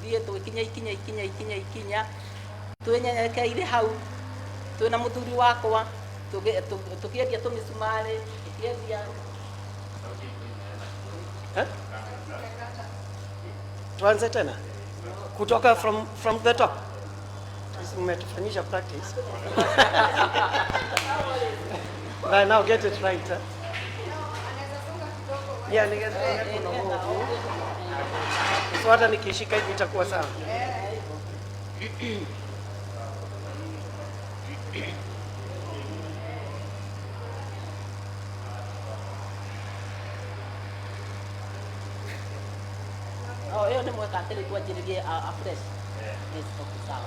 thiä ikinya twinyenyerekeire hau twina muthuri wakwa tukiendia tumisumari tukiendia tuanze tena kutoka from the top. Umetufanyisha practice. Right, now get it right. Yeah, nigeza kuna huo. So hata nikishika hivi itakuwa sawa. Oh, yo ni mweka tele tuanjiririe afresh. Yes, okay, sawa.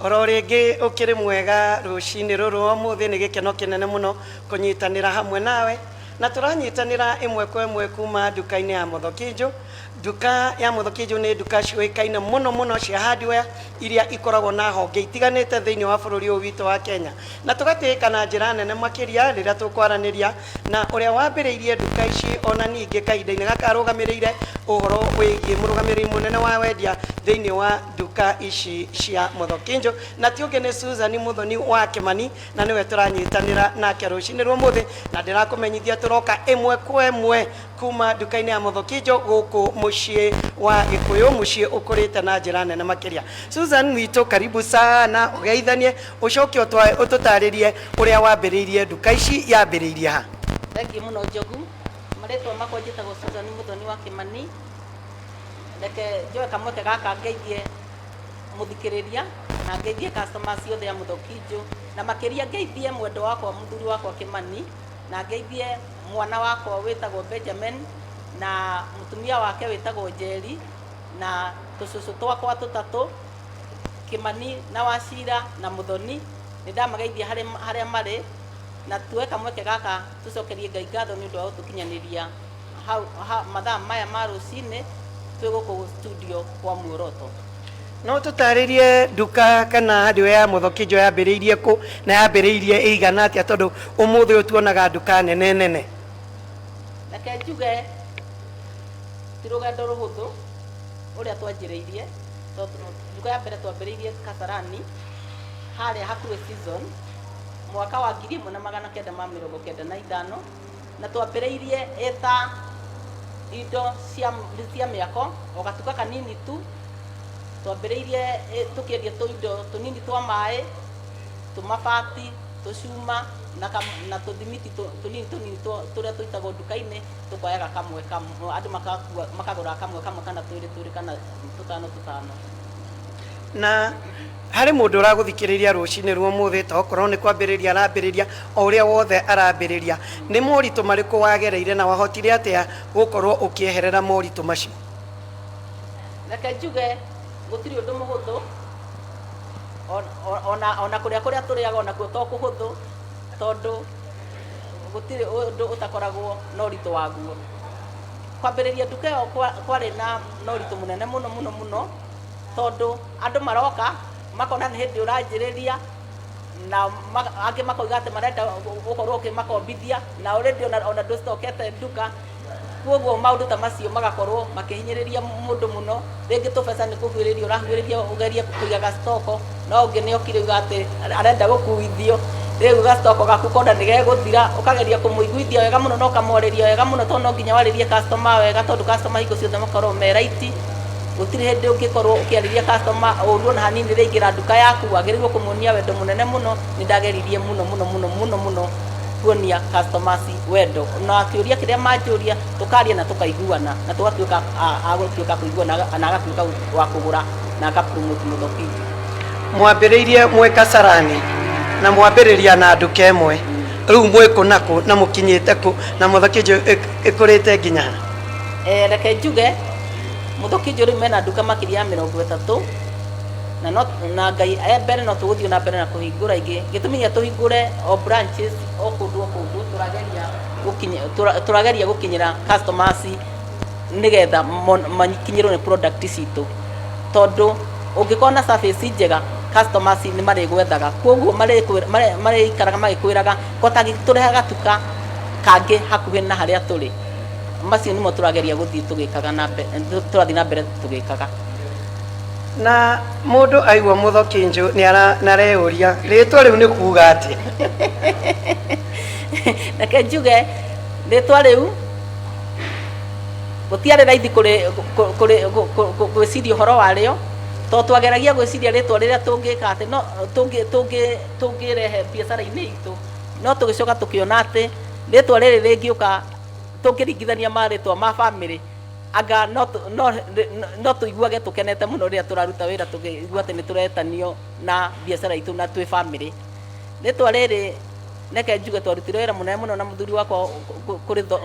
Oro ringi ukiri mwega rucini ruru umuthi ni gikeno kinene muno kunyitanira hamwe nawe na turanyitanira imwe kwa imwe kuma duka-ini ya Muthokinju. Duka ya Muthokinju ni duka ciuikaine muno cia hardware iria ikoragwo na honge itiganite thiini wa bururi uyu witu wa Kenya, na tugatika na njira nene makiria riria tukwaraniria na uria wambiriirie duka ici ona ningi kahinda-ini gaka arugamirire uhoro wigie murugamiriri munene wa wendia thiini wa duka ici cia Muthokinju, na tiungi ni Susan Muthoni wa Kimani, na niwe turanyitanira nake rucini rumuthi, na ndirakumenyithia turoka imwe kwa imwe kuma duka-ini ya Muthokinju guku mucii wa Gikuyu, mucii ukurite na njira nene makiria. Susan witu, karibu sana, ugeithanie ucoke ututaririe uria wambiriirie duka ici yambiriirie ha. Thank you muno Njogu. Maritwa makwa njitagwo Susan Muthoni wa Kimani. Reke njoe kamweke gaka ngeithie muthikiriria na ngeithie customers ciothe ya Muthokinju, na makiria ngeithie mwendo wakwa muthuri wakwa Kimani, na ngeithie mwana wakwa witagwo Benjamin na mutumia wake witagwo Njeri na tucucu twakwa tutatu Kimani na Wachira na Muthoni. Nindamageithia haria mari na tuwe kamweke gaka tucokerie Ngai ngatho ni undu wa utukinyaniria mathaa maya ma rucini twi guku studio kwa Muoroto. No tutaririe duka kana hardware ya Muthokinju yambiriirie ku na yambiriirie igana atia, tondu umuthi utuonaga duka nene. Reke njuge ti rugendo ruhuthu uria twanjiriirie, tondu duka ya mbere twambiriirie Kasarani haria hakuhi season mwaka wa 1995 na twambiriirie eta indo cia miako o gatuka kanini tu. Twambiriirie tukiendia tuindo tunini twa mai, tumabati, tucuma na tuthimiti tunini turia tuitagwo duka-ini, tukoyaga kamwe andu makagura kamwe kana twiri kana tutano. Na hari mundu uraguthikiriria rucini rwo muthi to korwo ni kwambiriria arambiriria o uria wothe arambiriria, ni moritu mariku wagereire na wahotire atia gukorwo ukieherera moritu macio? Reke njuge gutiri undu muhuthu ona kuria turiaga ona kuo to kuhuthu, tondu gutiri undu utakoragwo na uritu waguo. Kwambiriria duka yo kwari na uritu munene muno tondu andu maroka makona ni hindi uranjiriria na angi makoiga ati marenda gukorwo ukimakombithia na already ona ndustokete duka, koguo maundu ta macio magakorwo makihinyiriria mundu muno. Ringi tubesa ni kuhwiriria urahuiriria ugerie kuigaga stoko, no ungi ni okire uga ati arenda gukuithio riu gastoko gaku konda nige guthira ukageria kumuiguithia wega muno no kamoreria wega muno to no nginya waririe customer wega tondu customer hingo ciothe makorwo me right gutire hindi ungikorwo ukiariria customer uruo na hanini riingira nduka yaku wagirirwo kumuonia wendo munene muno ni ndageririe muno kuonia customers wendo na akiuria kiria manjuria tukaria na tukaiguana na tugatuika agutwika kuiguana na agatuika wa kugura na akapromote Muthoki. Mwambiriirie mwe Kasarani na mwambiriria na nduka imwe riu mwiko nako na mukinyite ku na Muthoki ikurite nginya reke njuge Muthoki riu mena nduka makiria ya 30 na ngai mbere no tuguthio na mbere na kuhingura ingi gitumia tuhingure o branches o kundu turageria gukinyira customers nigetha makinyirwo ni product citu tondu ungikona service njega customers ni mari gwethaga koguo mari ikaraga magikwiraga kotagi turehaga tuka kangi hakuhi na haria turi macio nimo turageria guthii tugikaga na turathi na mbere tugikaga na mundu aigua Muthoki nju ni areuria ritwa riu ni kuuga ati reke njuge ritwa riu gutiari raithi gwiciria uhoro wario to twageragia gwiciria ritwa riria tungika ati no tungirehe biacara-ini itu no tugicoka tukiona ati ritwa riri ringiuka tungiringithania maritwa ma family aga no tuiguage tukenete muno ria turaruta wira tukigua ati ni turetanio na biacara itu na twi family ritwa riri neke njuge twarutire wira munene muno na muthuri wakwa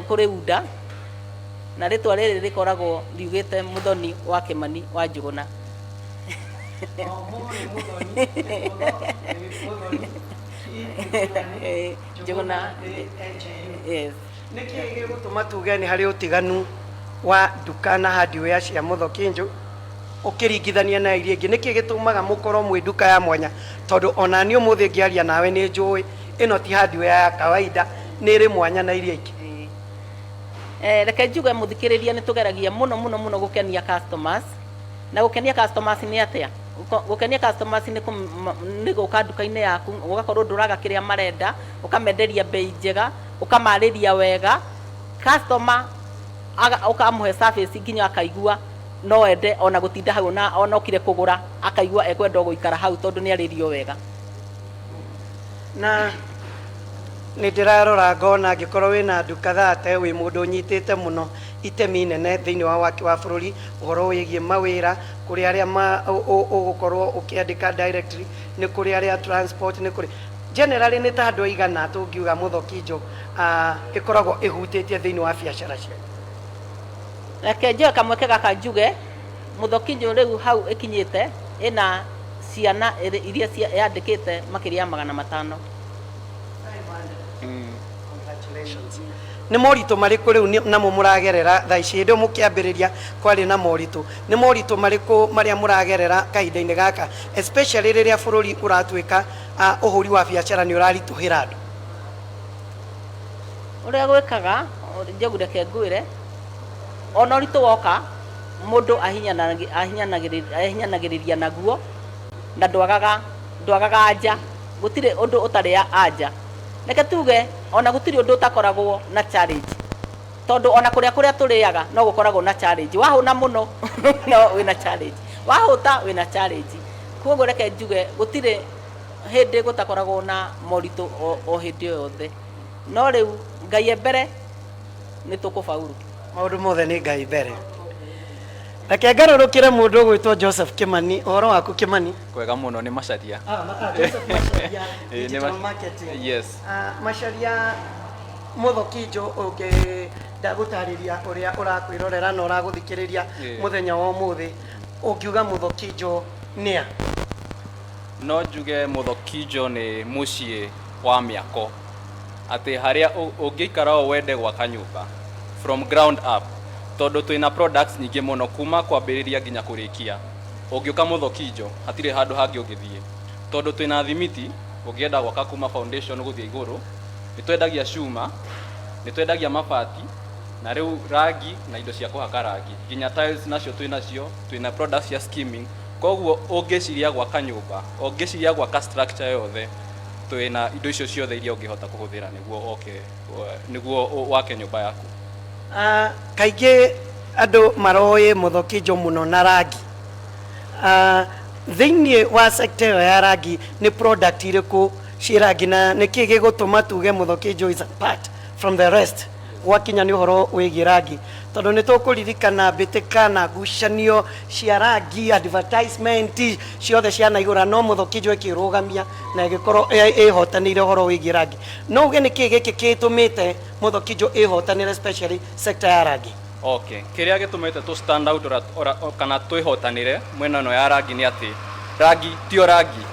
kuri unda na ritwa riri rikoragwo riugite Muthoni wa Kimani wa Njuguna Njuguna yes niki gigutuma tuge ni hari utiganu wa nduka na hardware cia Muthoki nju ukiringithania na iria ingi niki gitumaga mukorwo mwi nduka ya mwanya tondu ona ni umuthi ngiaria nawe ni njui ino ti hardware ya kawaida ni ri mwanya na iria ingi reke njuge muthikiriria ni tugeragia muno gukenia customers na gukenia customers ni atia gukenia customers ni guka nduka-ini yaku ugakorwo nduraga kiria marenda ukamenderia bei njega ukamariria wega customer ukamuhe service nginya akaigua no ende ona gutinda hau na ona okire kugura akaigua ekwenda guikara hau tondu ni aririo wega na ni ndirarora ngona ngikorwo wina nduka thate wi mundu unyitite muno itemi nene thiini wa waki wa bururi uhoro wigie mawira kuri aria ugukorwo ukiandika directly ni kuri aria transport ni kuri generally ni ta andu igana tungiuga Muthoki nju ikoragwo ihutitie thiini wa biacara cia reke njuge kamweke gaka njuge Muthoki nju riu hau ikinyite ina ciana iria yandikite makiria 500 congratulations ni moritu mariku riu namo muragerera thaa ici ndio mukiambiriria kwari na moritu ni moritu mariku maria muragerera kahinda-ini gaka especially riria bururi uratwika uhuri wa biacara ni urarituhira andu uria gwikaga njogu reke ngwire ona uritu woka mundu ahinyanagiriria naguo na ndwagaga anja gutire undu utari anja reke tuge ona gutiri undu utakoragwo na challenge tondu ona kuria turiaga no gukoragwo na challenge wahuna muno no wina challenge wahuta wina challenge koguo reke njuge gutire hindi gutakoragwo na moritu o hindi yothe no riu ngai mbere ni tukufaulu maundu mothe ni ngai mbere reke ngarurukire mundu gwitwo Joseph Kimani uhoro waku Kimani kwega muno ni macaria Joseph Macharia digital marketing yes macharia Muthoki nju uke ndagutariria uria urakwirorera na uraguthikiriria muthenya wa umuthi ungiuga Muthoki nju nia no njuge Muthoki nju ni mucii wa miako ati haria ungiikara wende gwaka nyumba from ground up tondu twina products nyingi muno kuma kwambiriria nginya kurikia ungiuka Muthoki nju hatire handu hangi ungithie tondu twina thimiti ungienda gwaka kuma foundation guthie iguru nitwendagia cuma nitwendagia mabati na riu rangi na indo cia kuhaka rangi nginya tiles nacio twina products ya skimming koguo ungiciria gwaka nyumba ungiciria gwaka structure yothe twina indo icio ciothe iria ungihota kuhuthira niguo wake nyumba yaku. Kaingĩ andũ maroĩ Mũthokinjo mũno na rangi. Thĩinĩ wa sector ĩyo ya rangi nĩ product irĩkũ ciĩ rangi na nĩkĩ gĩgũtũma tuge Mũthokinjo is apart from the rest gwakinya nĩ ũhoro wĩgiĩ rangi, tondũ nĩ tũkũririkana mbĩtĩka na ngucanio cia rangi, advertisement ciothe cia naigũra, no Mũthokinjo ĩkĩrũgamia na ĩgĩkorwo ĩhotanĩire ũhoro wĩgiĩ rangi. No uge nĩkĩ gĩkĩ gĩtũmĩte Mũthokinjo ĩhotanĩre especially sector ya rangi? Okay, kiria gitumite tu stand out kana twihotanire mwena no ya rangi ni ati rangi tio rangi.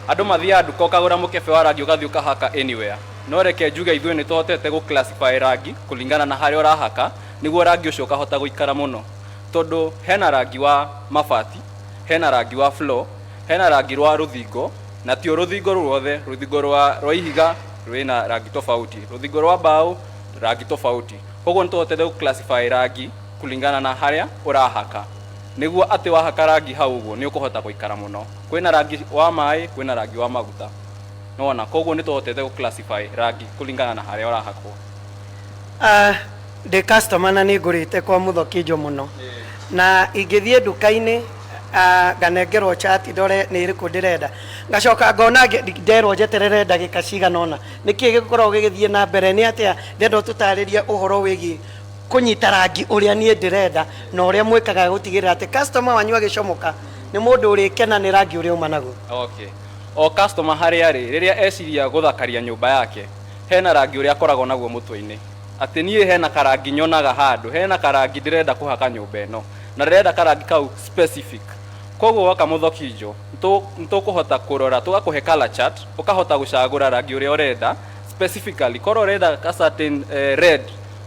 Andu mathia nduka ukagura mukebe wa rangi ugathi ukahaka anywhere. No reke njuge ithuĩ nĩ tuhotete gu classify rangi kulingana na harĩa urahaka niguo rangi ucio ukahota guikara muno, tondu hena rangi wa mabati, hena rangi wa floor, hena rangi rwa ruthingo, na tio ruthingo ruothe. Ruthingo rwa ihiga rwina rangi tofauti, ruthingo rwa mbao rangi tofauti. Koguo nituhotete gu classify rangi kulingana na harĩa urahaka niguo ati wahaka rangi hau uguo ni ukuhota guikara muno. Kwina rangi wa mai, kwina rangi wa maguta, nona koguo nituhotete gu classify rangi kulingana na harĩa urahakwo. The customer na nĩ ngũrĩte kwa Mũthokinjo mũno, na ingĩthiĩ nduka-inĩ nganengerwo chati ndore nĩ ĩrĩkũ ndĩrenda, ngacoka ngona nderwo njeterere ndagĩka cigana ũna. Nĩkĩ gĩkoragwo gĩgĩthiĩ na mbere? Nĩ atĩa ndenda ũtũtarĩrie ũhoro wĩgiĩ kũnyita rangi ũrĩa niĩ ndĩrenda na ũrĩa mwĩkaga gũtigĩrĩra atĩ customer wanyu agĩcomoka nĩ mũndũ ũrĩkena nĩ rangi ũrĩa uma naguo? Okay, o customer harĩa rĩ rĩrĩa eciria gũthakaria nyũmba yake hena rangi ũrĩa akoragwo naguo mũtwe-inĩ, atĩ niĩ hena karangi nyonaga handũ, hena karangi ndĩrenda kũhaka nyũmba ĩno na ndĩrenda karangi kau specific. Koguo waka Mũthokinjo nĩtũkũhota kũrora, tũgakũhe color chart, ũkahota gũcagũra rangi ũrĩa ũrenda specifically. Korwo ũrenda ka certain red,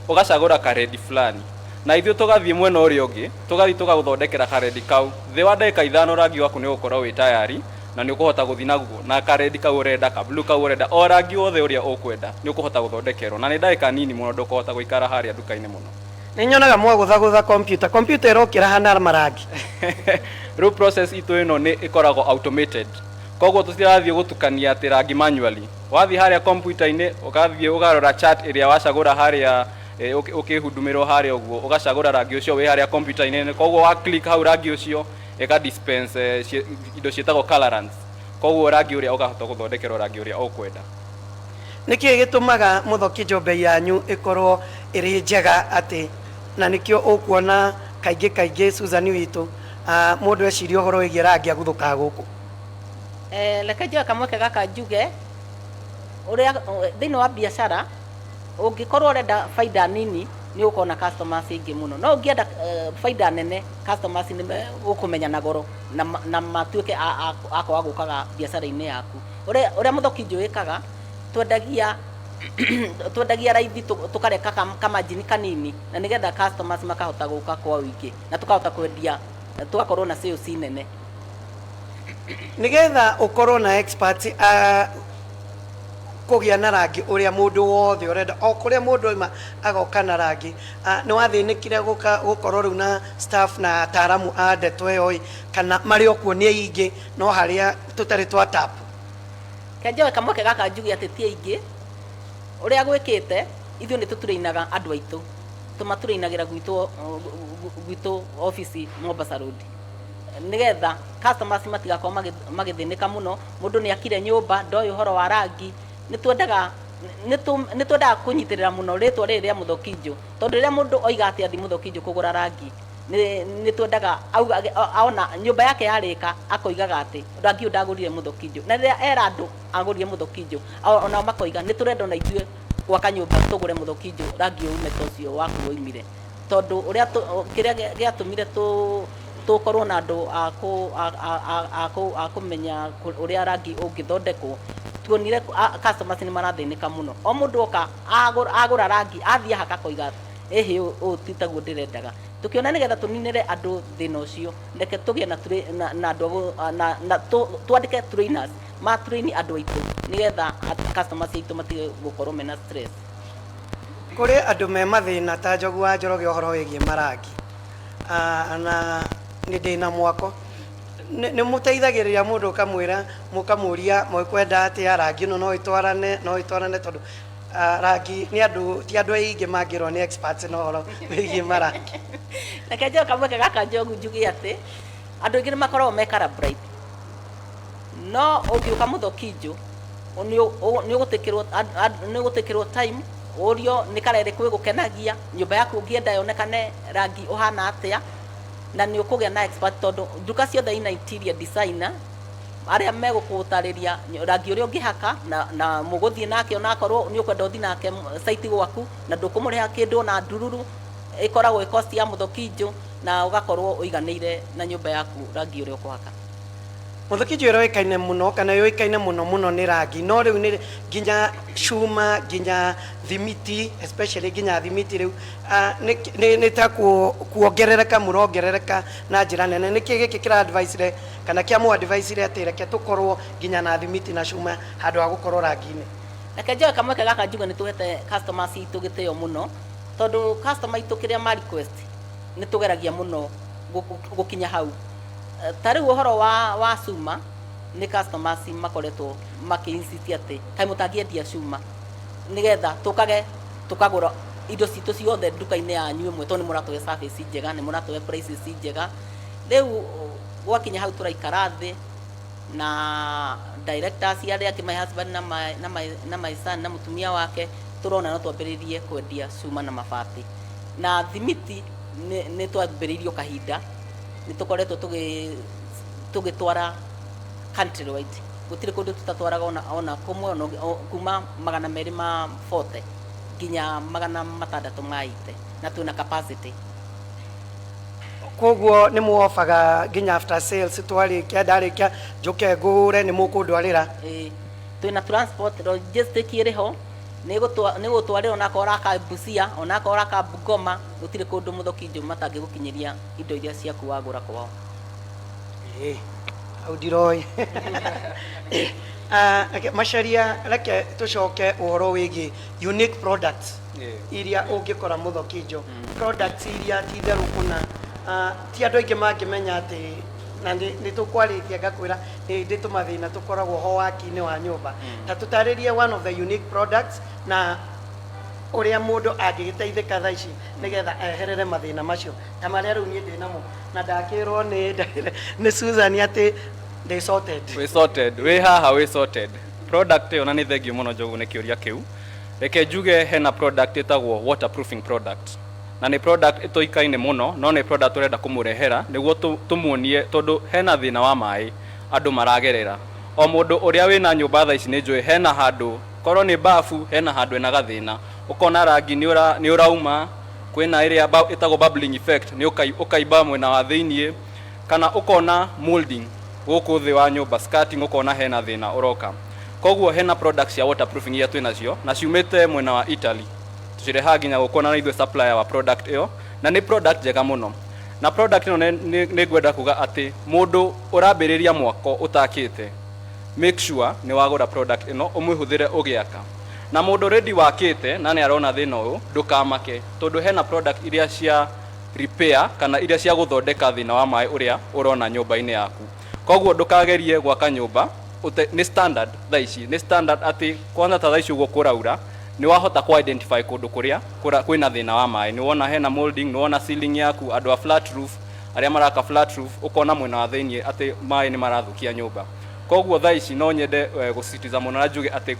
ũgacagũra ka red fulani, na ithuĩ tũgathiĩ mwena ũrĩa ũngĩ tũgathiĩ tũgagũthondekera ka red kau. Thĩ wa ndagĩka ithano rangi waku nĩ ũgũkorwo wĩ tayari na nĩ ũkũhota gũthiĩ naguo, na ka red kau ũrenda, ka blue kau ũrenda, o rangi wothe ũrĩa ũkwenda nĩ ũkũhota gũthondekerwo, na nĩ ndagĩka nini mũno ndũkũhota gũikara harĩa nduka-inĩ mũno. Nĩ nyonaga mwagũthagũtha computer ĩrokĩra hana marangi. Rĩu process itũ ĩno nĩ ĩkoragwo automated, koguo tũtirathiĩ gũtukania atĩ rangi manually. Wathiĩ harĩa computer-inĩ ũgathiĩ ũgarora chart ĩrĩa wacagũra harĩa ũkĩhundumirwo harĩa ũguo, ũgacagũra rangi ũcio wĩ harĩa computer-inĩ. Koguo wa click hau rangi ũcio ĩka dispense indo ciĩtagwo colorants, koguo rangi ũrĩa ũkahota gũthondekerwo rangi ũrĩa ũkwenda. Nĩkĩ gĩtũmaga Mũthokinjo bei yanyu ĩkorwo ĩrĩ njega atĩ na nĩkĩo ũkuona kaingĩ Susan witũ mũndũ eciria ũhoro wĩgiĩ rangi aguthũkaga gũkũ? Reke njoe kamweke gaka njuge ũrĩa thĩinĩ wa biacara ũngĩkorwo ũrenda baida nini nĩ ũkona customers aingĩ mũno, no ũngĩenda baida nene customers nĩ gũkũmenya na goro na matuĩke akwa gũkaga biacara-inĩ yaku. Ũrĩa Mũthokinjo wĩkaga twendagia raithi tukareka kamajini kanini na nigetha customers makahota gũka kwa wĩingĩ na tukahota kwendia tugakorwo na sales nene. Nigetha ũkorwo na experts kũgĩa na rangi ũrĩa mũndũ wothe ũrenda, o kũrĩa mũndũ oima agoka na rangi, nĩ wathĩnĩkire gũkorwo rĩu na staff na ataaramu a ndeto ĩyo kana marĩ okuo nĩ aingĩ no harĩa tũtarĩ twa tap? Kenjoe kamweke gaka njugi atĩ ti aingĩ ũrĩa gwĩkĩte, ithuĩ nĩ tũtũreinaga andũ aitũ, tũmatũreinagĩra gwitũ office Mombasa Road, nigetha customers matigakorwo magĩthĩnĩka mũno. Mũndũ nĩ akire nyũmba ndoĩ ũhoro wa rangi, nĩ twendaga kũnyitĩrĩra mũno rĩtwa rĩrĩ rĩa Mũthokinjo, tondũ rĩrĩa mũndũ oiga atĩ athi Mũthokinjo kũgũra rangi nĩ twendaga aona nyũmba yake yarĩka akoigaga atĩ rangi ũyũ ndagũrire Mũthokinjo, na rĩrĩa era andũ agũrire Mũthokinjo onao makoiga nĩ tũrenda ona ithuĩ gwaka nyũmba tũgũre Mũthokinjo rangi ũyũ ume tocio waku woimire, tondũ ũrĩa kĩrĩa gĩatũmire tũkorwo na andũ a kũmenya ũrĩa rangi ũngĩthondekwo, tuonire customers nĩ marathĩnĩka mũno. O mũndũ oka agũra rangi athiĩ haka koiga ehe ũyũ ti taguo ndĩrendaga. Tukiona nigetha tuninire andũ thĩna ũcio, reke tũgĩe na andũ na twandĩke trainers ma train andũ aitũ nigetha customers aitũ matige gũkorwo mena stress. Kũrĩ andũ me mathĩna ta Njogu wa Njoroge ũhoro wĩgiĩ marangi, na nĩ ndĩna mwako nä må teithagä rä må ndå kamwä ra må kamå ria mwekwenda atä a rangi no itwarane tondå rangi nä andå ti andå aingä mangä rwo nä experts no horo wä marangi reke njoe kamwe gaka njogu njuge atä andå aingä nä makoragwo me color bright no å ngä å ka må thokinjå nä å gå tä kä rwo time å rio nä karerä kwä gå kenagia nyå mba yaku å ngä enda yonekane rangi å hana atä a na nä å kå gä a na expert tondå nduka ciothe ina interior designer arĩa megå kå tarä ria rangi å rä a å ngä haka na må gå thiä nake onakorwo nä å kwenda å thi nake saiti gwaku na ndå kå må rä ha kä ndå na ndururu ä koragwo ä cost ya må thokinjå na å gakorwo å iganä ire na nyå mba yaku rangi å rä a å kå haka må thokinjå ä rä ikaine må no kana yå ikaine må no nä rangi no rä u nä nginya cuma nginya thimiti especially nginya thimiti rä u nä ta kuongerereka må rongerereka na njä ra nene nä kä gä kä kä ra advice kana kä amå advice atä reke tå korwo nginya na thimiti na cuma handå ha gå korwo rangi-inä reke njoe kamweke gaka njuge nä tå hete customers itå gä tä o må no tondå customer itå kä rä a ma request nä tå geragia må no gå kinya hau ta rä u å horo wa cuma nä customers makoretwo makä insist atä kaä må tangĩendia cuma nä getha tå kage tå kagå ra indo citå ciothe nduka-inä yanyu ä mwe tondå nä må ratåhe service njega nä må ratåhe prices njega rä u gwakinya hau tå raikara thä na directors arä angä my husband na my son na må tumia wake tå rona no twambä rä rie kwendia cuma na mabati na thimiti nä twambä rä irio kahinda nä tå koretwo tå gä twara country wide gå tirä kå ndå tå tatwaraga ona kå mwe kuma 240 nginya 600 maite na twä na capacity koguo nä må obaga nginya after sales twarä kia ndarä kia njå ke ngå re nä må kå ndwarä ra twä na transport logistic ä rä ho nä gå twarä ra onakorwo raka Busia onakorwo raka Bungoma gå tirä kå ndå må thokinjå matangä gå kinyä ria indo iria ciaku wagå ra kwao au ndiroä macaria reke tå coke å horo wä gä unique products iria å ngä kora må thokinjå products iria ti therå kå na ti andå aingä mangä menya atä na nä tå kwarä tia ngakwä ra nä ndä tå mathä na tå koragwo ho waki-inä wa nyå mba ta tå tarä rie one of the unique products na å rä a må ndå angä gä teithä ka tha ici nä getha eherere mathä na macio ta marä a rä u niä ndä namo na ndakä rwo nä Susan atä they sorted we sorted we haha we sorted product yo na nä thengio må no njogu nä kä å ria kä u reke njuge hena product ĩtagwo waterproofing product na nä product ĩtoikaine mũno no nä product tũrenda kũmũrehera nĩguo tũmuonie tondũ hena thĩna wa maĩ andũ maragerera o mũndũ ũrĩa wĩna nyũmba tha ici nĩ njũĩ hena handũ korwo nĩ bafu hena handũ ena gathĩna ũkona rangi nĩ ũrauma kwĩna ĩrĩa ĩtagwo bubbling effect nĩ ũkaimba mwena wa thĩiniĩ kana ũkona molding gũkũ thĩ wa nyũmba skirting ũkona hena thĩna ũroka koguo hena products cia waterproofing iria twĩ nacio na ciumĩte mwena wa Italy tucireha nginya gũkona na ithuĩ supplier wa product ĩyo na nĩ product njega mũno na product ĩno nĩ ngwenda kuga atĩ mũndũ ũrambĩrĩria mwako ũtakĩte make sure nĩ wagũra product ĩno ũmĩhũthĩre ũgĩaka na mũndũ ready wakĩte na nĩ arona thĩna ũyũ ndũkamake tondũ hena product iria cia repair kana iria cia gũthondeka thĩna wa maĩ ũrĩa ũrona nyũmba-inĩ yaku koguo ndũkagerie gwaka nyũmba nĩ standard tha ici nĩ standard atĩ kwanza ta tha ici ũguo kũraura nĩ wahota ku identify kũndũ kũrĩa kwĩna thĩna wa maĩ nĩ wona hena molding nĩ wona ceiling yaku andũ a flat roof arĩa maraka flat roof ũkona mwena wa thĩiniĩ atĩ maĩ nĩ marathũkia nyũmba koguo tha ici no nyende gũcitiza mũno na njuge atĩ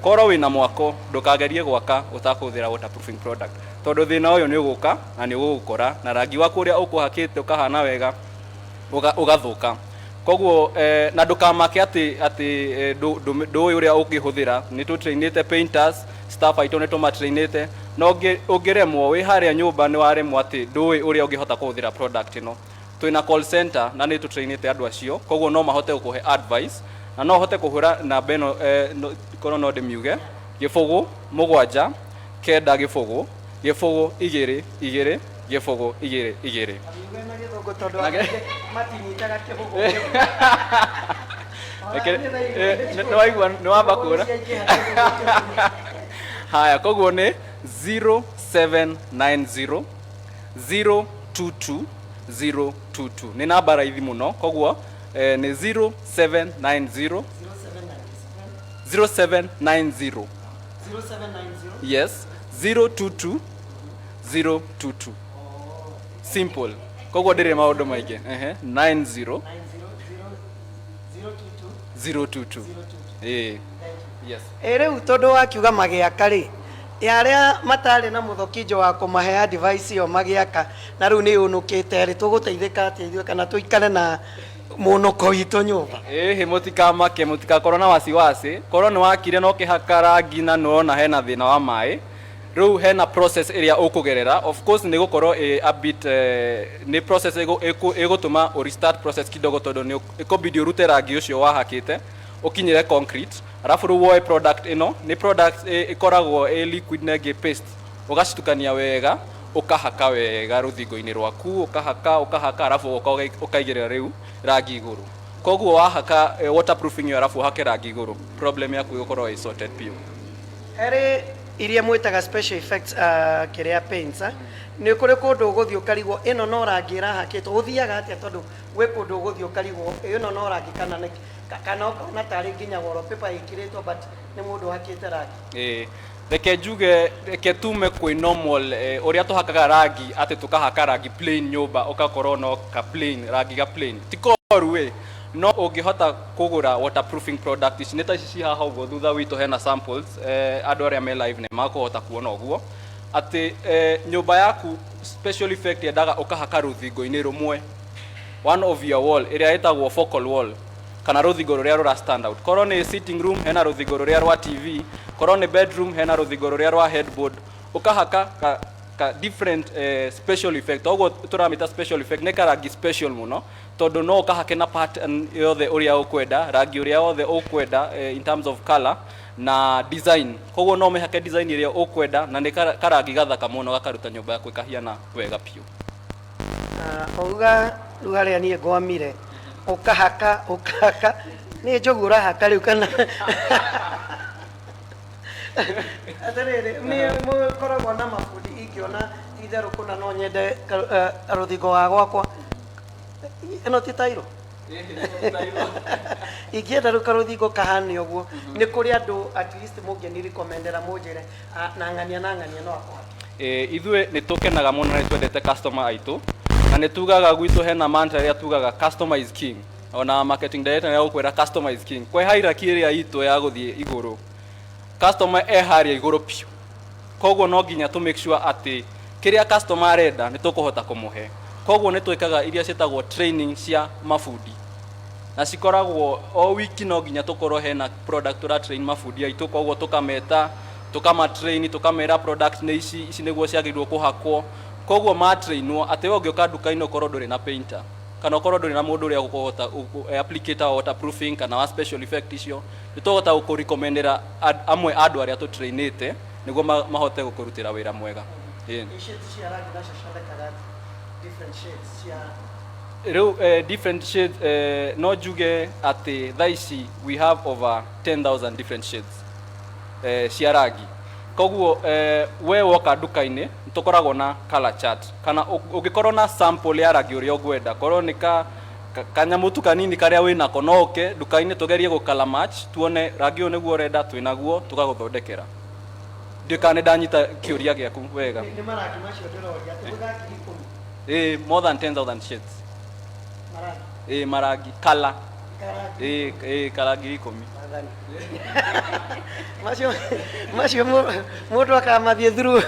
korwo wĩna mwako ndũkagerie gwaka ũtakũhũthĩra waterproofing product tondũ thĩna ũyũ nĩ ũgũka na nĩ ũgũgũkora na rangi waku ũrĩa ũkũhakĩte ũkahana wega ũgathũka koguo na ndũkamake atĩ ndũĩ ũrĩa ũngĩhũthĩra nĩ tũtrainĩte painters staff aitũ nĩ tũmatrainĩte no ũngĩremwo wĩ harĩa nyũmba nĩ waremwo atĩ ndũĩ ũrĩa ũngĩhota kũhũthĩra product ĩno twĩna call center na nĩ tũtrainĩte andũ acio koguo no mahote gũkũhe advice na no hote kũhũra namba ĩno korwo no ndĩmiuge 07 9 0 2 2 2 nĩ wamba kũra haya koguo nĩ 0790 022 022 nĩ namba raithi mũno koguo ni 0790 0790 yes 022 022 simple koguo ndire maundu maingi 90 022 yes riu tondu wakiuga magiaka ri yaria matari na muthokinjo wa kumahe advice yo magiaka na riu ni unukite ri tuguteithika atia ithuĩ kana tuikare na munuko witũ nyũmba mutikamake mutikakorwo na wasiwasi korwo ni wakire no kihaka rangi na nona hena thina wa mai riu hena process iria ukugerera of course ni gukorwo a bit ni process igutuma o restart process kidogo tondu ni ikobidi urute rangi ucio wahakite ukinyire concrete arafu riu woe product ino ni product ikoragwo liquid negi paste ugacitukania wega ukahaka wega ruthingo-ini rwaku ukahaka arafu ukaigirira riu rangi iguru koguo wahaka waterproofing yo arafu hake rangi iguru problem yaku igukorwo sorted pio eri iria mwitaga special effects kiria paints ni kuri kundu guthii ukarigwo ino no rangi irahakitwo uthiaga atia tondu gwe kundu guthii ukarigwo ino no rangi kana ukona tari nginya wallpaper ikiritwo but ni mundu hakite rangi reke njuge reke tume kwi normal uria tuhakaga rangi ati tukahaka rangi plain nyumba ukakorwo no ka plain rangi ga plain tikoru no ungihota kugura waterproofing product ici nita ici haha uguo thutha witu hena samples andu aria me live ne makuhota kuona uguo ati nyumba yaku special effect yendaga ukahaka ruthingo-ini rumwe one of your wall iria itagwo focal wall kana ruthingo ruria rura stand out korwo ni sitting room hena ruthingo ruria rwa TV korwo ni bedroom hena ruthingo ruria rwa headboard ukahaka ka different special effect ogo turamita special effect ne karangi special muno tondu no ukahake na pattern yothe uria ukwenda rangi uria wothe ukwenda in terms of color na design koguo no mehake design iria ukwenda na ni karangi gathaka muno gakaruta nyumba yaku ikahiana wega piu uga rugaria nie ngwamire ukahaka ni njogu urahaka riu kana atarere ni mukoragwo na mabundi ingiona itherũ kuna no nyende ruthingo wa gwakwa ino ti tairo ingienda ruthingo kahane uguo ni kuri andu at least mungeni recommendera munjire na ng'ania no akwa ithue ni tukenaga muno na twendete customer aitu na ni tugaga gwitu hena mantra ya tugaga customer is king ona marketing director ya ukwera customer is king kwe hierarchy iria itu ya guthie iguru customer haria iguru piu koguo no nginya to make sure ati kiria customer arenda ni tukuhota kumuhe koguo ni twikaga iria cietagwo training cia mafundi na cikoragwo o wiki no nginya tukorwo hena product ra train mafundi aitu koguo tukameta tukama-train tukamera product ni ici niguo ciagirwo kuhakwo koguo ma-trainwo ati we ungioka nduka-ini ukorwo nduri na painter kana ukorwo nduri na mundu uria gukuhota applicator waterproofing kana wa special effect icio nituhota gukurecommendera amwe andu aria tutrainite niguo mahote gukurutira wira mwega different shades no juge ati thaici we have over 10,000 different shades cia rangi koguo we woka nduka-ini tukoragwo na color chart kana ungikorwo na sample ya rangi uria ugwenda korwo ni kanyamutu kanini karia wina ko no ke nduka-ini tugerie gu color match tuone rangi uyu niguo urenda twinaguo tugaguthondekera ndikane ndanyita kiuria giaku wega ni marangi macio ndiroria tuguthaki more than 10,000 shades marangi color karangi 10 macio mundu akamathie through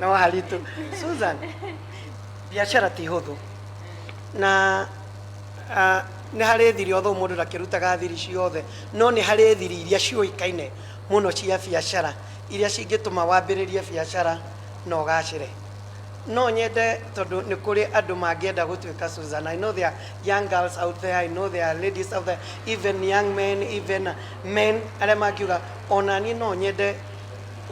no haritu Susan biashara ti huthu na ni hari thiri otho mundu ndakirutaga thiri ciothe no ni hari thiri iria ciuikaine muno cia biashara iria cingituma wambiririe biashara no gacire no nyende tondu ni kuri andu mangienda gutuika Susan. I know there are young girls out there, I know there are ladies out there, even young men, even men aria mangiuga ona ni no nyende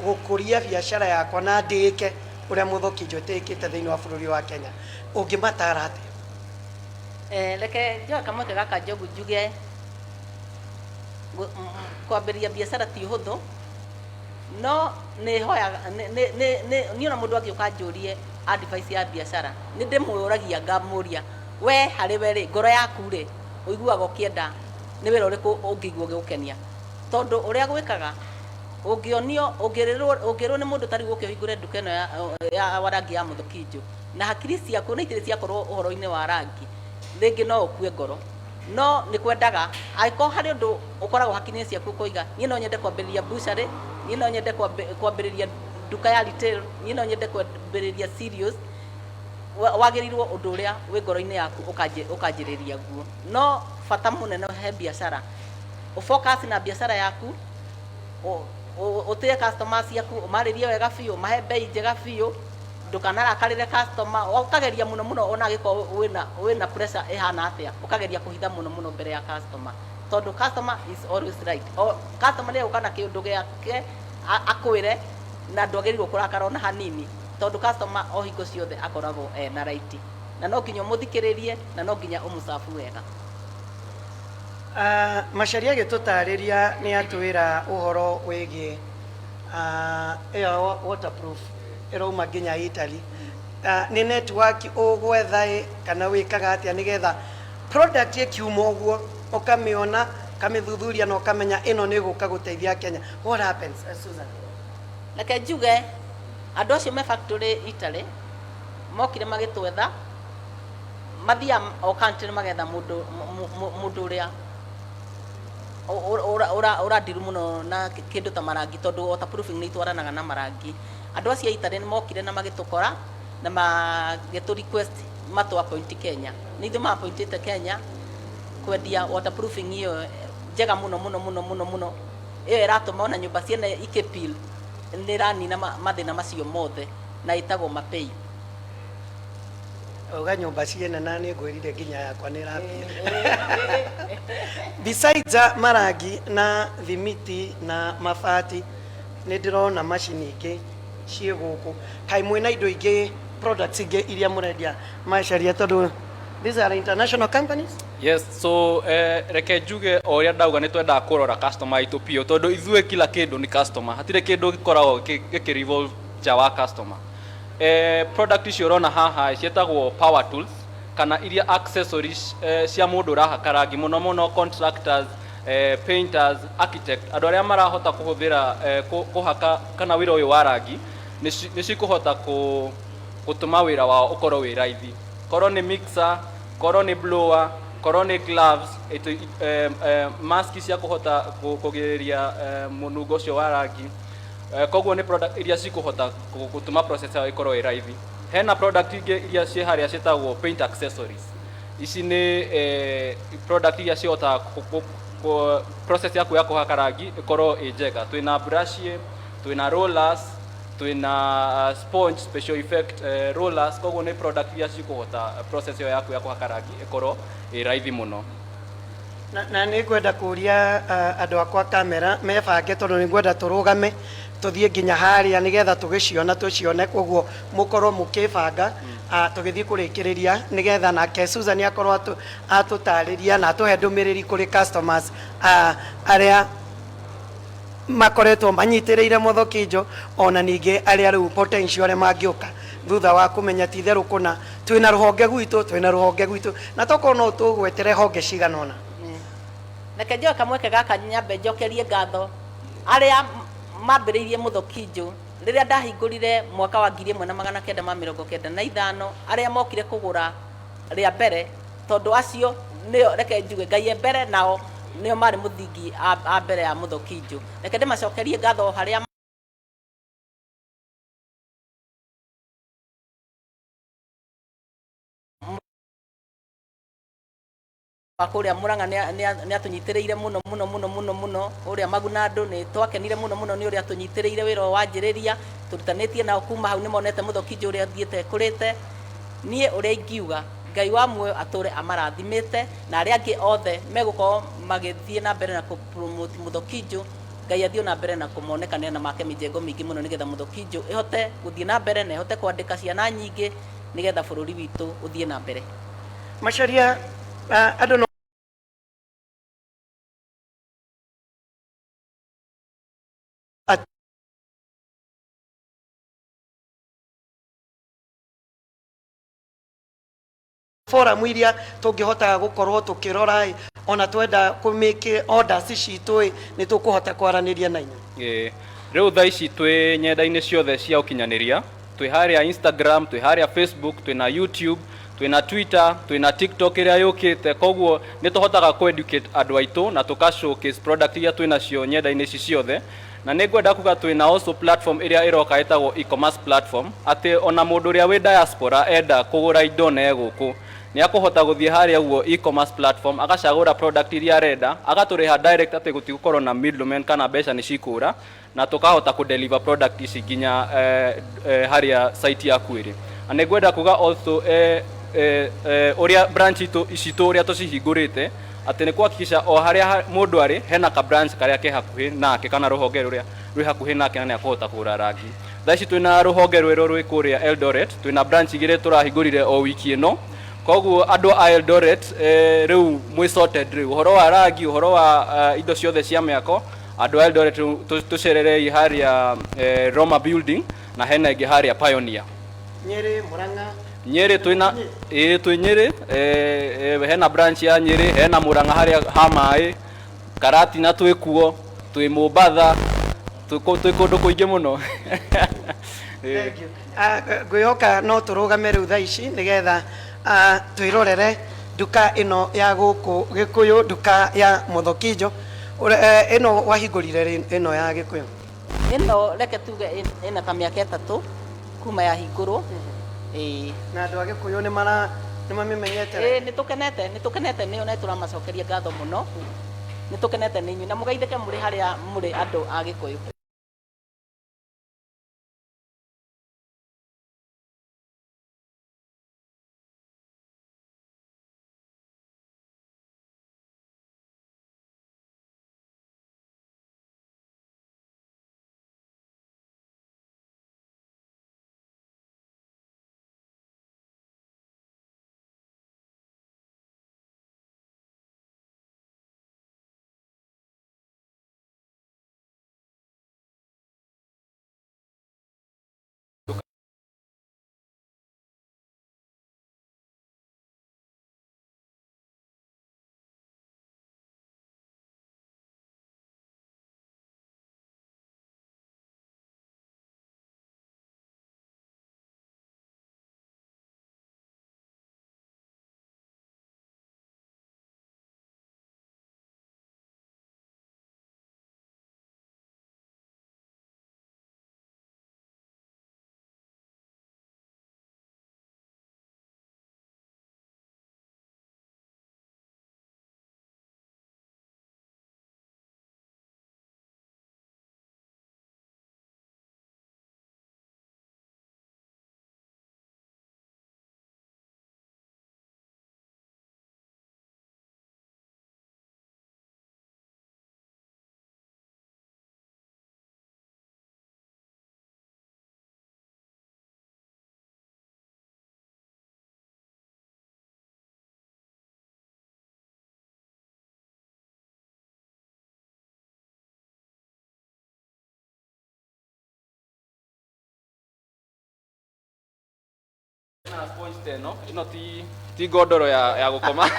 gukuria biashara yakwa na ndike uria muthoki njotekite thiini wa bururi wa Kenya ungimatara ati leke jo kamoke gaka njogu njuge kwambiria biashara ti huthu no ni hoya ni ona mundu angiuka njurie advice ya biashara ni ndimuragia ngamuria we harĩ we rĩ ngoro yaku rĩ ũiguaga ũkĩenda nĩ wĩra ũrĩkũ ũngĩigua ũgĩgũkenia tondũ ũrĩa gwĩkaga ũngĩonio ũngĩrwo nĩ mũndũ tarĩ gũkĩ ũhingũre nduka ĩno ya warangi ya Mũthũkinjo na hakiri ciaku nĩ itirĩ ciakorwo ũhoro-inĩ wa rangi rĩngĩ no ũkue ngoro no nĩ kwendaga angĩkorwo harĩ ũndũ ũkoragwo hakiri-inĩ ciaku kũiga niĩ no nyende kwambĩrĩria butchery niĩ no nyende kwambĩrĩria nduka ya retail niĩ no nyende kwambĩrĩria cereals wagĩrĩirwo ũndũ ũrĩa wĩ ngoro-inĩ yaku ũkanjĩrĩria guo no bata mũnene he biacara ũfocus na biacara yaku ũtĩe customers ciaku ũmarĩrie wega biũ mahe bei njega biũ ndũkanarakarĩre customer ũkageria mũno mũno ona angĩkorwo wĩna pressure ĩhana atĩa ũkageria kũhitha mũno mũno mbere ya customer tondũ customer is always right customer nĩ ũka na kĩũndũ gĩake akwĩre na ndwagĩrĩirwo kũrakara ona hanini tondũ customer o hingo ciothe akoragwo na right na no nginya ũmũthikĩrĩrie na no nginya ũmũcabu wega. Macharia agĩtũtarĩria nĩ atwĩra ũhoro wĩgiĩ waterproof ĩrauma nginya Italy nĩ network ũgwetha kana wĩkaga atĩa nĩgetha product ĩkiuma ũguo ũkamĩona kamĩthuthuria na ũkamenya ĩno nĩ ĩgũka gũteithia Kenya. What happens, Susan? Reke njuge andũ acio me factory Italy mokire magĩtwetha mathia o country magetha mũndũ ũrĩa ũradiru mũno na kĩndũ ta marangi tondũ waterproofing nĩ itwaranaga na marangi. Andũ acio Italy nĩ mokire na magĩtũkora na magĩtũ request matũ appoint Kenya. Nĩ ithuĩ ma appointĩte Kenya kwendia waterproofing iyo njega mũno mũno mũno mũno mũno iyo ĩratũma ona nyũmba ciene ikĩpil nĩ ranina mathĩna macio mothe na ĩtagwo mapei. Oga nyũmba ciene na nĩ ngwĩrire nginya yakwa nĩ rapia. Besides marangi na thimiti na mabati nĩ ndĩrona macini ingĩ ciĩ gũkũ kaĩ mwĩna indo ingĩ products ingĩ iria mũrendia Macharia tondũ these are international companies? Yes, so reke njuge o ũrĩa ndauga nĩ twendaga kũrora customer aitũ pio tondũ ithuĩ kila kĩndũ nĩ customer hatirĩ kĩndũ gĩkoragwo gĩkĩrevolve nja wa customer. Product icio ũrona haha ciĩtagwo power tools kana iria accessories cia mũndũ ũrahaka rangi mũno mũno contractors, painters, architect andũ arĩa marahota kũhũthĩra kũhaka kana wĩra ũyũ wa rangi nĩ cikũhota gũtũma wĩra wao ũkorwo wĩ raithi. Korwo nĩ mixer, korwo nĩ blower, korwo nĩ gloves, mask cia kũhota kũgirĩrĩria mũnungo ũcio wa rangi. Koguo nĩ product iria cikũhota gũtũma process yao ĩkorwo ĩ raithi. Hena product ingĩ iria ciĩ harĩa ciĩtagwo paint accessories. Ici nĩ product iria cihotaga process yaku ya kũhaka rangi ĩkorwo ĩ njega. Twĩna brush, twĩna rollers, twĩna sponge special effect rollers. Koguo nĩ product iria cikũhota process yaku ya kũhaka rangi ĩkorwo ĩ raithi mũno. Na nĩ ngwenda kũria andũ akwa kamera mebange tondũ nĩ ngwenda tũrũgame tũthiĩ nginya harĩa nĩgetha tũcione koguo mũkorwo mũkĩbanga tũgĩthiĩ kũrĩkĩrĩria nĩgetha nake Susan akorwo atũtarĩria na atũhe ndũmĩrĩri kũrĩ customers arĩa makoretwo manyitĩrĩire Mũthũkinjo ona ningĩ arĩa rĩu potential arĩa mangĩũka thutha wa kũmenya ti therũ kũna twĩna rũhonge gwitũ na tokorwo no tũgwetere honge cigana ũna. Reke njoe kamweke gaka nyambe njokerie ngatho arĩa mambĩrĩirie Mũthũkinjo rĩrĩa ndahingũrire mwaka wa 1995 arĩa mokire kũgũra rĩa mbere tondũ acio nĩo reke njuge Ngai mbere nao nĩo marĩ mũthingi a mbere ya Mũthũkinjo. Reke ndĩmacokerie ngatho harĩa kũrĩa Mũrang'a nĩ atũnyitĩrĩire mũno mũno mũno mũno mũno ũrĩa Magunandũ nĩ twakenire mũno mũno nĩ ũrĩa atũnyitĩrĩire wĩra wanjĩrĩria tũrutanĩtie nao kuma hau nĩ monete Mũthũkinjo ũrĩa thiĩte kũrĩte. Niĩ ũrĩa ingiuga Ngai wa muoyo atũre amarathimĩte na arĩa angĩ othe megũkorwo magĩthiĩ na mbere na kũ-promote Mũthũkinjo Ngai athiĩ na mbere na kũmonekania na make mĩjengo mĩingĩ mũno nĩgetha Mũthũkinjo ĩhote gũthiĩ na mbere na ĩhote kwandĩka ciana nyingĩ nĩgetha bũrũri witũ ũthiĩ na mbere. Macharia andũ no forum iria tungihota gukorwo tukirora ona twenda ku make orders citũ ni tukuhota kwaraniria na inyuĩ. Riu thaa ici twi nyenda-inĩ ciothe cia ukinyaniria, twi haria Instagram, twi haria Facebook, twi na YouTube, twi na Twitter, twi na TikTok iria yukite, koguo ni tuhotaga ku educate andu aitu na tuka showcase product iria twi nacio nyenda-inĩ ici ciothe. Na nĩngwenda kuga twi na also platform iria iroka itagwo e-commerce platform, ati ona mundu uria wi diaspora enda kugura indo na guku ni akuhota guthie haria uguo e-commerce platform agacagura product iria arenda, agaturiha direct ati gutigukorwo na middleman kana mbeca ni cikura, na tukahota ku deliver product ici nginya haria site yaku iri. Na nĩngwenda kuga also uria branch icitu uria tucihingurite ati ni kuhakikisha o haria mundu ari hena ka branch karia ke hakuhi nake kana ruhonge ruria rwi hakuhi nake na ni akuhota kugura rangi. Thaa ici twina ruhonge rwero rwi kuria Eldoret, twina branch igire turahingurire o wiki ino, koguo andu a Eldoret riu mwi sorted riu uhoro wa rangi, uhoro wa indo ciothe cia miako, andu a Eldoret tucererei haria Roma building na hena ingi haria Pioneer. Nyeri, Murang'a, Nyeri twina twi Nyeri, hena branch ya Nyeri, hena Murang'a haria Hamai, Karati na twi kuo, twi Mombasa, twi kundu kuingi muno. Thank you. Ngwihoka no turugame riu thaa ici nigetha twirorere duka ino ya guku Gikuyu, duka ya Muthokinjo. Ino wahingurire ino ya Gikuyu? Ino reke tuge ina ta miaka 3 kuma ya hingurwo. Na andu a Gikuyu ni mamimenyete? Nitukenete ni ona turamacokeria ngatho muno. Nitukenete ni inyu na mugeithike muri haria muri andu a Gikuyu. Na sponge teno, ino ti godoro ya gukoma.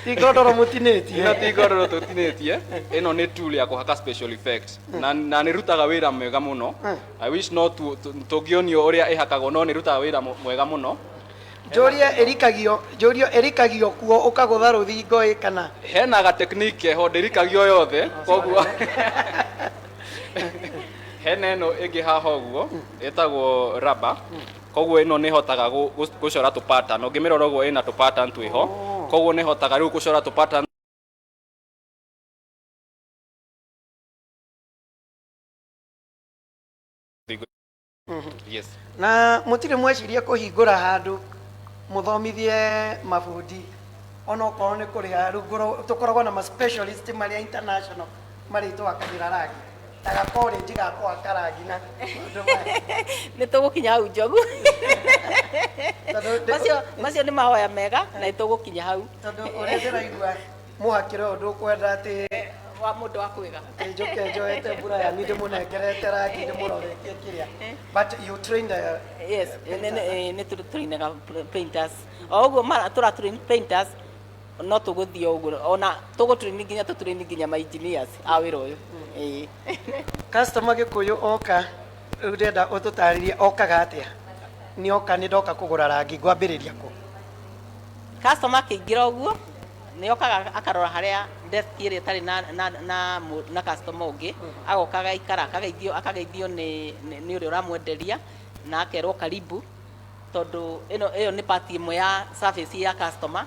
Ti godoro mutinetie. Ino ti godoro tutinetie. Ino ni tool ya kuhaka special effects. Na nirutaga wira mwega muno. I wish no tugionio uria ihakagwo no nirutaga wira mwega muno. Joria erikagio kuo ukagutha ruthingo kana hena ga technique ho ndirikagio yothe koguo hena ino ingi haha uguo etagwo rubber koguo ino ni hotaga gucora tu pattern ungimirora uguo ina tu pattern twiho koguo ni hotaga riu gucora tu pattern. Yes. Na mutire mweciria kuhingura handu muthomithie mabundi ona okorwo ni kuriha riu tukoragwo na ma specialist maria international mari twakagĩra rangi taga college gakwa karangi na nĩ tũgũkinya hau Njogu macio nĩ mahoya mega na nĩ tũgũkinya hau tondu ũrĩa ndĩraigua mũhakĩre ũndũ kwenda atĩ wa mundu wa kwiga njoke njoete mbura ya ninde munengerete rangi ndi muroretie kiria but you trained yes ne trainaga painters oguo tura train painters no tuguthio uguo ona tugutrain nginya tutrain nginya ma engineers a wira uyu customer gikuyu oka urenda ututaririe okaga atia ni oka ni ndoka kugura rangi ngwambiriria ku customer kiingira uguo ni okaga akarora haria desk iri tari na customer ungi agokaga ikara akageithio ni uri uramwenderia na akerwo karibu tondu iyo ni part imwe ya service ya customer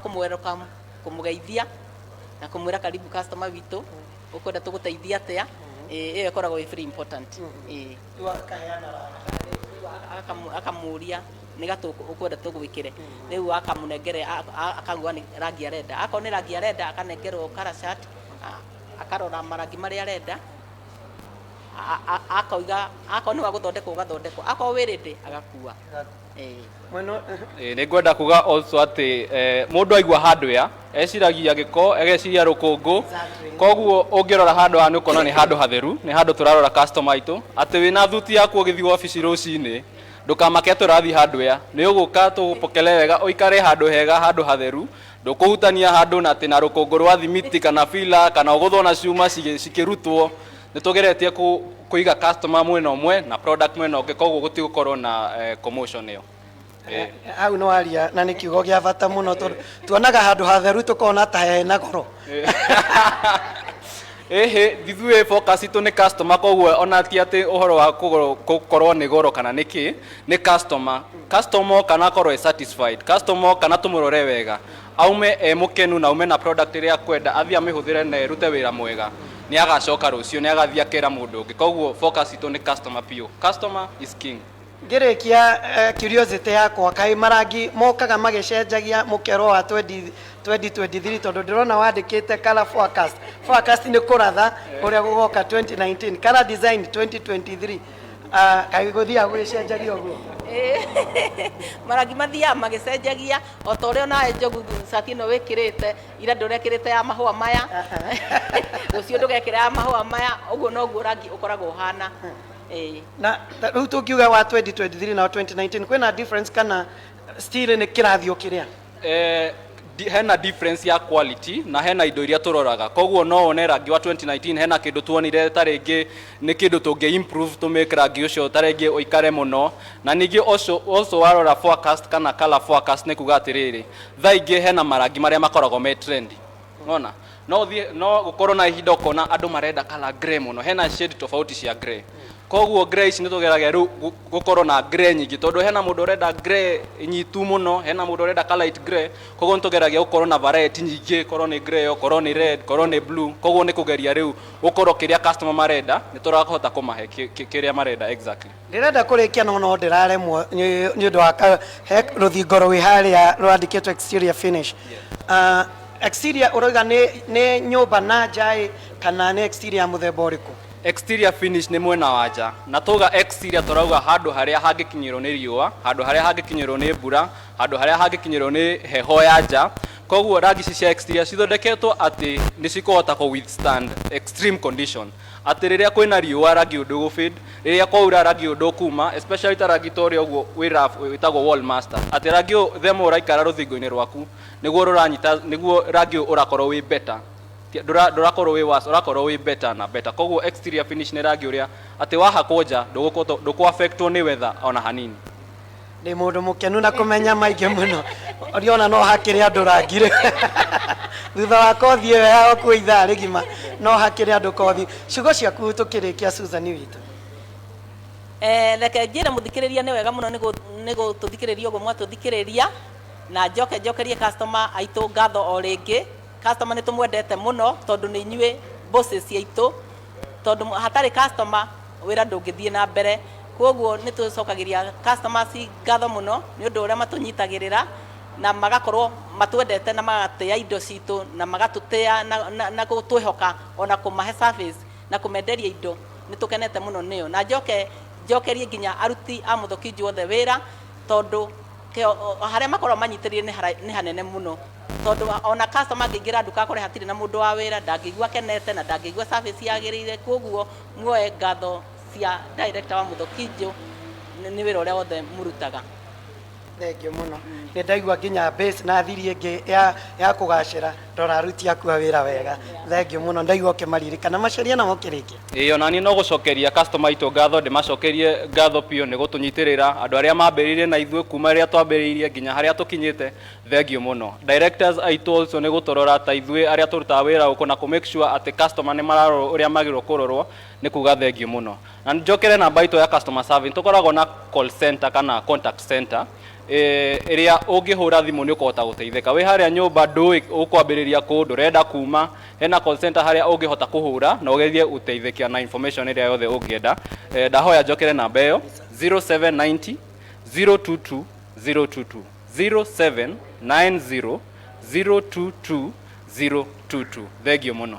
kumwelcome kumugeithia na kumwira karibu customer witu ukwenda tuguteithia atia iyo ikoragwo very important akamuria nigato ukwenda tugwikire riu akamunengere akangwa ni rangi arenda akao ni rangi arenda akanengerwo color shirt akarora marangi mari arenda akoiga akao ni wa guthondekwo gathondekwo akao wirinde agakua mweno ni ngwenda kuga also ati mundu aigua hardware eciragia giko egeciria rukungu koguo ungirora handu ha nukona ni handu hatheru ni handu turarora customer itu ati wina thuti yaku ugithi office rucini ndukamake turathi hardware ni uguka tugupokele wega uikare handu hega handu hatheru ndukuhutania handu na tina rukungu rwa thimiti kana fila kana uguthona ciuma cikirutwo nitugeretie kuiga customer mwena umwe na product mwena ungi koguo gutigukorwo na commotion iyo au no aria na ni kiugo gia bata muno tuonaga handu hatheru tukona ta hena goro thithue focus itu ni customer koguo ona ti ati uhoro wa kukorwo ni goro kana niki ni customer kana korwo satisfied customer kana tumurore wega aume mukenu na ume na product ria kwenda athia mihuthire na rute wira mwega ni agacoka rucio ni agathia kera mundu ungi koguo focus itu ni customer pio customer is king ngirikia curiosity yakwa kai marangi mokaga magecenjagia mukero wa 2023 tondu ndirona wandikite color forecast ni kuratha uria gugoka 2019 color design 2023 kai guthia gwicenjagia uguo marangi mathia magecenjagia o ta uria nae njogu sati no wikirite ira ndurekirite ya mahua maya ucio ndugekira ya mahua maya uguo noguo rangi ukoragwo hana na riu tungiuga wa 2023 na 2019 kwina difference kana still ni kirathio kiria hena difference ya quality na hena indo iria turoraga koguo no one rangi wa 2019 hena kindu tuonire taringi ni kindu tunge improve to make rangi ucio taringi uikare muno na ningi also warora forecast kana color forecast ni kuga atiriri thaingi hena marangi maria makoragwo me trendy unaona no gukorwo na ihinda kona andu marenda color grey muno hena shade tofauti cia grey koguo grey ici nitugeragia riu gukorwo na grey nyingi tondu hena mundu urenda grey nyitu muno hena mundu urenda light grey koguo nitugeragia gukorwo na variety nyingi korwo ni grey korwo ni red korwo ni blue koguo ni kugeria riu gukorwo kiria customer marenda niturakahota kumahe kiria marenda exactly ndirenda kurikia no ndiraremwo ni undu wa ruthingo rwi haria rwandikitwo exterior finish exterior uroiga ni nyumba na njai kana ni exterior muthemba uriku exterior finish ni mwena wa nja na tuga exterior turauga handu haria hangikinyirwo ni riua handu haria hangikinyirwo ni mbura handu haria hangikinyirwo ni heho ya nja koguo rangi cia exterior cithondeketwo ati ni cikuhota ku withstand extreme condition ati riria kwina riua rangi undu gu fade riria kwaura rangi undu kuma especially ta rangi tori uguo wi rough witagwo wall master ati rangi themo uraikara ruthingo-ini rwaku niguo ruranyita niguo rangi urakorwo wi better ndurakorwo wi worse urakorwo wi better na better koguo exterior finish ni rangi uria ati wahakwo nja nduku affectwo ni weather ona hanini ni mundu mukenu na kumenya maingi muno oriona no hakire andu rangire thutha wa kothi iyo ya ku ithaa rigima no hakire andu kothi ciugo ciaku tukirikia Susan witu reke njire muthikiriria ni wega muno nigu tuthikiriria uguo mwatuthikiriria na njokerie customer aitu ngatho o ringi customer nitumwendete muno tondu ni inyue bosses aitu tondu hatari customer wira ndungithie na mbere koguo nitucokagiria customers ngatho muno ni undu uria matunyitagirira na magakorwo matwendete na magatea indo citu na magatutea na gutwihoka ona kumahe service na kumenderia indo nitukenete muno niyo na njokerie nginya aruti a Muthokinju othe wira tondu haria makorwo manyitiririe ni hanene muno tondu ona customer ngĩingĩra nduka akore hatirĩ na mũndũ wa wĩra, ndangĩigua kenete na ndangĩigua service yagĩrĩire. Koguo muoye ngatho cia director wa Muthokinjo nĩ wĩra ũrĩa wothe mũrutaga. Thengio muno. Nĩ ndaigua nginya base na thiri ĩngĩ ya kũgacĩra ndora aruti aku a wĩra wega. Thengio muno, ndaigua ũkĩmaririkana macaria na mũkĩrĩkia. Ĩĩ ona niĩ no gũcokeria customer aitũ ngatho, ndĩmacokerie ngatho piũ nĩ gũtũnyitĩrĩra, andũ arĩa mambĩrĩirie na ithuĩ kuma rĩrĩa twambĩrĩirie nginya harĩa tũkinyĩte. Thengio muno. Directors aitũ also nĩ gũtũrora ta ithuĩ arĩa tũrutaga wĩra gũkũ na kũ make sure atĩ customer nĩ mararorwo ũrĩa magĩrĩirwo kũrorwo, nĩ kuga thengio muno. Na njokere namba aitũ ya customer service, tũkoragwo na call center kana contact center ĩrĩa ũngĩhũra thimũ nĩ ũkũhota gũteithĩka. Wĩ harĩa nyũmba ndũĩ ũkwambĩrĩria kũ, ndũrenda kuma, hena call center harĩa ũngĩhota kũhũra na ũgerie ũteithĩkia na information ĩrĩa yothe ũngĩenda. Ndahoya njokere namba ĩyo 0790 022 022 0790 022 022. Thengio muno.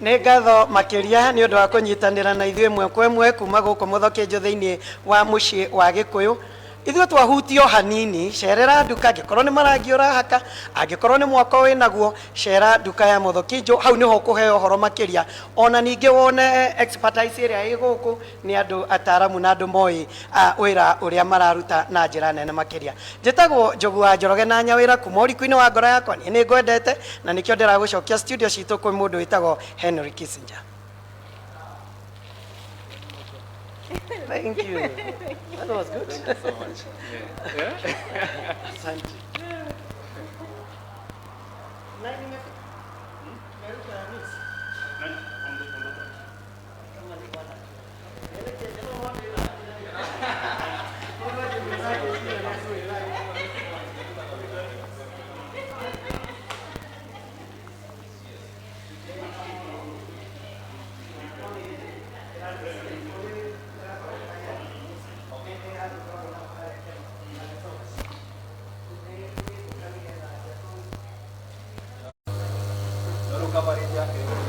Nĩ ngatho makĩria nĩ ũndũ wa kũnyitanĩra na ithuĩ ĩmwe kwa ĩmwe kuma gũkũ Muthokinjo thĩinĩ wa mũciĩ wa Gĩkũyũ. Ithuĩ twahutio hanini, cerera nduka, angĩkorwo nĩ marangi ũrahaka, angĩkorwo nĩ mwako wĩnaguo, cera nduka ya Muthokinjo, hau nĩho ũkũheo ũhoro makĩria. Ona ningĩ wone expertise ĩrĩa ĩ gũkũ nĩ andũ ataramu na andũ moĩ wĩra ũrĩa mararuta na njĩra nene makĩria. Njĩtagwo Njogu wa Njoroge na Nyawĩra kuma ũriku-inĩ wa ngoro yakwa, niĩ nĩ ngwendete na nĩkĩo ndĩragũcokia studio citũ kwĩ mũndũ wĩtagwo Henry Kissinger. Thank you. That was good. Thank you so much. Asante. Kabaridi yake